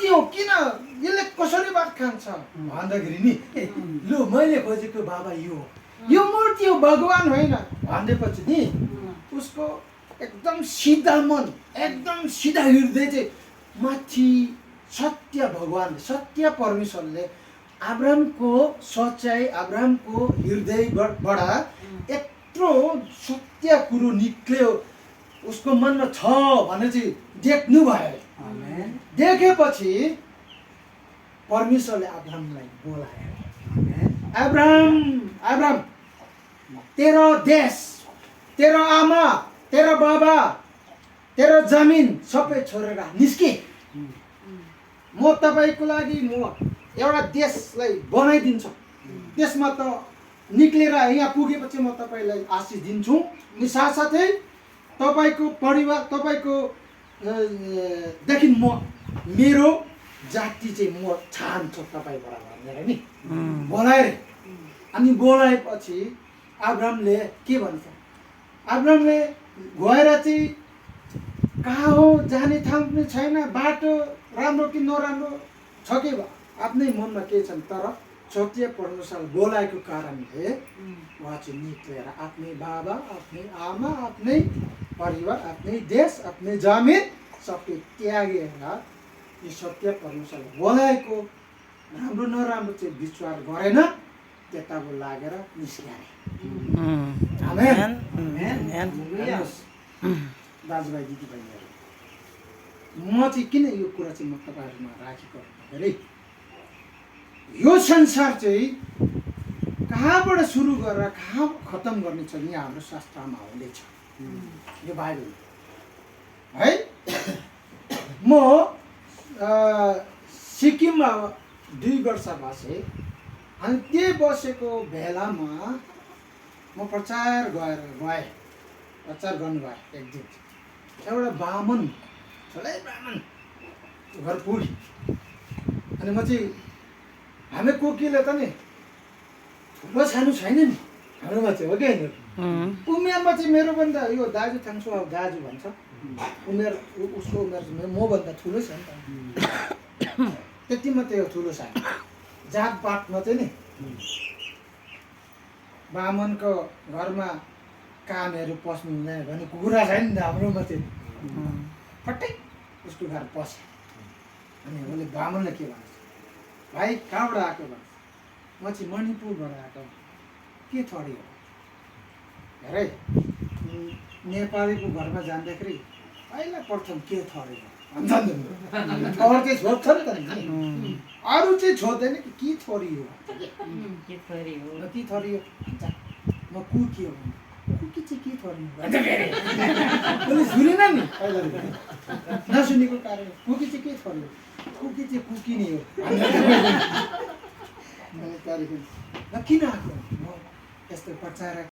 हो किन यसले कसरी भात खान्छ भन्दाखेरि नि लु मैले खोजेको बाबा यो मूर्ति हो भगवान होइन भनेपछि नि उसको एकदम सिधा मन एकदम सिधा हृदय चाहिँ माथि सत्य भगवान सत्य परमेश्वरले अब्राहमको सच्चाइ अब्राहमको हृदयबाट यत्रो सत्य कुरो निक्ल्यो उसको मनमा छ भने चाहिँ देख्नु भयो देखेपछि परमेश्वरले अब्राहमलाई बोलायो अब्राहम तेरो देश तेरो आमा तेरो बाबा तेरो जमिन सबै छोडेर निस्के म तपाईँको लागि म एउटा देशलाई बनाइदिन्छु त्यसमा त निक्लेर यहाँ पुगेपछि म तपाईँलाई आशिष दिन्छु अनि साथसाथै तपाईँको परिवार तपाईँको देखि म मेरो जाति चाहिँ म चाहन्छु तपाईँबाट भनेर नि बोलाएर अनि बोलाएपछि अब्राहमले के भन्छ अब्राहमले गएर चाहिँ कहाँ हो जाने ठाउँ पनि छैन बाटो राम्रो कि नराम्रो छ कि आफ्नै मनमा के छन् तर सत्य परमेश्वर बोलाएको कारणले उहाँ चाहिँ निक्लेर आफ्नै बाबा आफ्नै आमा आफ्नै परिवार आफ्नै देश आफ्नै जमिन सबै त्यागेर यो सत्य परमेश्वरले बोलाएको राम्रो नराम्रो चाहिँ विचार गरेन त्यताको लागेर निस्क्याए दाजुभाइ दिदीबहिनीहरू म चाहिँ किन यो कुरा चाहिँ म तपाईँहरूमा राखेको भन्दाखेरि यो संसार चाहिँ कहाँबाट सुरु गरेर कहाँ खत्तम गर्ने छ यहाँ हाम्रो शास्त्रमा हुँदैछ यो बाइबल है म सिक्किममा 2 वर्ष बसेँ अनि त्यही बसेको बेलामा म प्रचार गएँ प्रचार गर्नु गएँ एक दिन एउटा ब्राह्मण ठुलै ब्राह्मण घर पुग्यो अनि म चाहिँ हामी कोकीले त नि ठुलो सानो छैन नि हाम्रोमा चाहिँ हो कि होइन उमेरमा चाहिँ मेरो भन्दा यो दाजु थाङ्छु अब दाजु भन्छ उमेर उसको उमेर चाहिँ मभन्दा ठुलो छ नि त त्यति मात्रै हो ठुलो सानो जातपातमा चाहिँ नि ब्राह्मणको घरमा कामहरू पस्नु हुँदैन भने कुरा छैन नि त हाम्रोमा चाहिँ फट्टै उसको घर पस्यो अनि उसले ब्राह्मणले के भन्छ भाइ कहाँबाट आएको भन्छ म चाहिँ मणिपुरबाट आएको के थरी हो हेरै नेपालीको घरमा जाँदाखेरि पहिला प्रथम के थरी हो भन्छ नि अरू चाहिँ छोड्छ नि त नि अरू चाहिँ छोड्दैन कि के थरी हो के थरी हो भन्छ म कुकी हो कुकी चाहिँ के थरी हो भन्छ फेरि उसले सुनेन नि पहिला नसुनेको कारण कुकी चाहिँ के थरी हो कुकी चाहिँ कुकी नै हो किन आएको म यस्तो प्रचारक